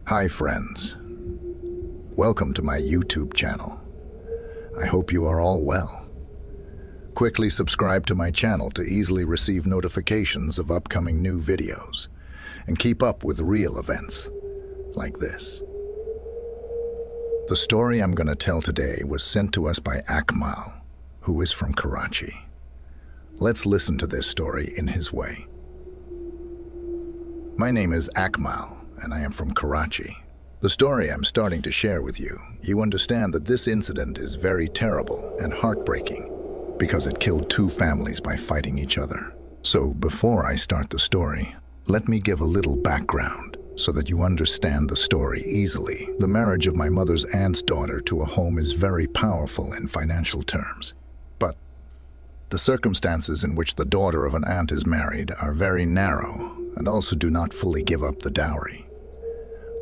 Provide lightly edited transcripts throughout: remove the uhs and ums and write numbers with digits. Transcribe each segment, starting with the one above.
Hi friends, welcome to my YouTube channel. I hope you are all well. Quickly subscribe to my channel to easily receive notifications of upcoming new videos and keep up with real events like this. The story I'm going to tell today was sent to us by Akmal, who is from Karachi. Let's listen to this story in his way. My name is Akmal, and I am from Karachi. The story I'm starting to share with you, you understand that this incident is very terrible and heartbreaking because it killed two families by fighting each other. So before I start the story, let me give a little background so that you understand the story easily. The marriage of my mother's aunt's daughter to a home is very powerful in financial terms. But the circumstances in which the daughter of an aunt is married are very narrow and also do not fully give up the dowry,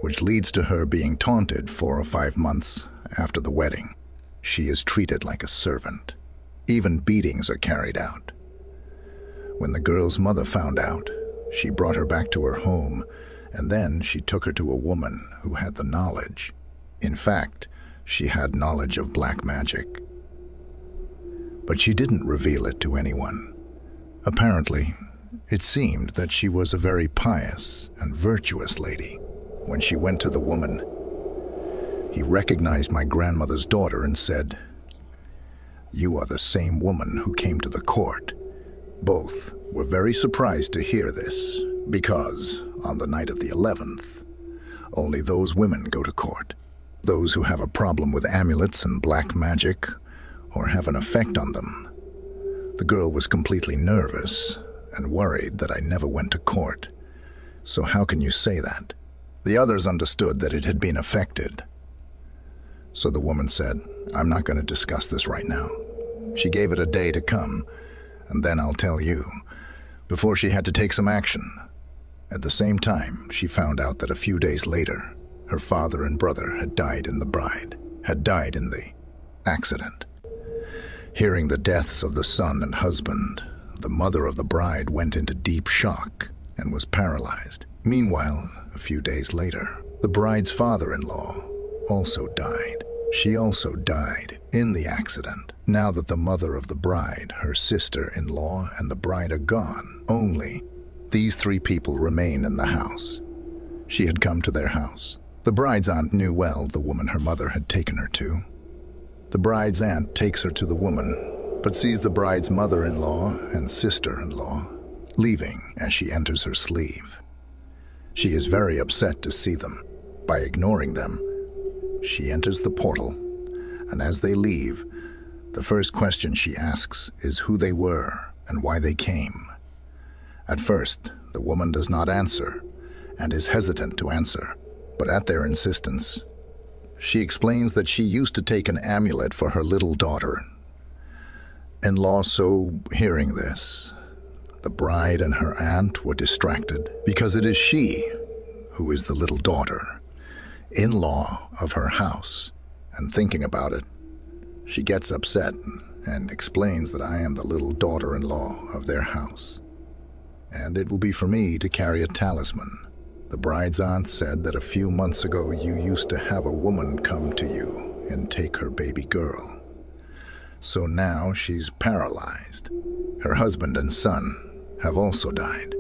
which leads to her being taunted 4 or 5 months after the wedding. She is treated like a servant. Even beatings are carried out. When the girl's mother found out, she brought her back to her home, and then she took her to a woman who had the knowledge. In fact, she had knowledge of black magic. But she didn't reveal it to anyone. Apparently, it seemed that she was a very pious and virtuous lady. When she went to the woman, he recognized my grandmother's daughter and said, "You are the same woman who came to the court." Both were very surprised to hear this, because on the night of the 11th, only those women go to court. Those who have a problem with amulets and black magic or have an effect on them. The girl was completely nervous and worried that I never went to court. So how can you say that? The others understood that it had been affected. So the woman said, "I'm not going to discuss this right now." She gave it a day to come, and then I'll tell you, before she had to take some action. At the same time, she found out that a few days later, her father and brother had died in the accident. Hearing the deaths of the son and husband, the mother of the bride went into deep shock and was paralyzed. Meanwhile, a few days later, the bride's father-in-law also died. She also died in the accident. Now that the mother of the bride, her sister-in-law, and the bride are gone, only these 3 people remain in the house. She had come to their house. The bride's aunt knew well the woman her mother had taken her to. The bride's aunt takes her to the woman, but sees the bride's mother-in-law and sister-in-law leaving as she enters her sleeve. She is very upset to see them. By ignoring them, she enters the portal, and as they leave, the first question she asks is who they were and why they came. At first, the woman does not answer and is hesitant to answer, but at their insistence, she explains that she used to take an amulet for her little daughter-in-law. So, hearing this, the bride and her aunt were distracted because it is she who is the little daughter-in-law of her house. And thinking about it, she gets upset and explains that I am the little daughter-in-law of their house, and it will be for me to carry a talisman. The bride's aunt said that a few months ago you used to have a woman come to you and take her baby girl. So now she's paralyzed. Her husband and son have also died.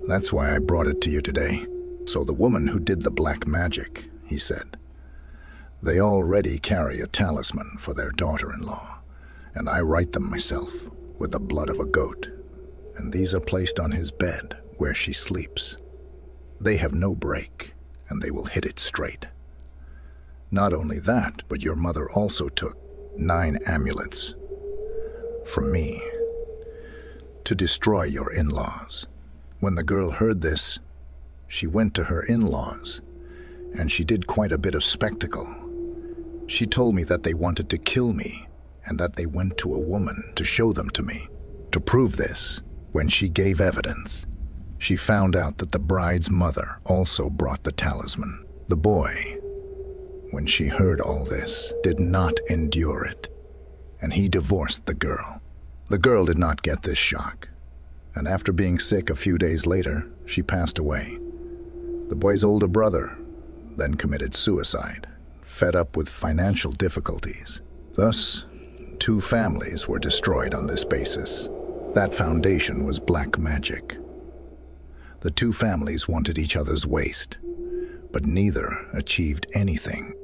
That's why I brought it to you today. So the woman who did the black magic, he said, they already carry a talisman for their daughter-in-law, and I write them myself with the blood of a goat, and these are placed on his bed where she sleeps. They have no break, and they will hit it straight. Not only that, but your mother also took 9 amulets from me to destroy your in-laws. When the girl heard this, she went to her in-laws, and she did quite a bit of spectacle. She told me that they wanted to kill me, and that they went to a woman to show them to me. To prove this, when she gave evidence, she found out that the bride's mother also brought the talisman. The boy, when she heard all this, did not endure it, and he divorced the girl. The girl did not get this shock, and after being sick a few days later, she passed away. The boy's older brother, then committed suicide, fed up with financial difficulties. Thus, 2 families were destroyed on this basis. That foundation was black magic. The 2 families wanted each other's waste, but neither achieved anything.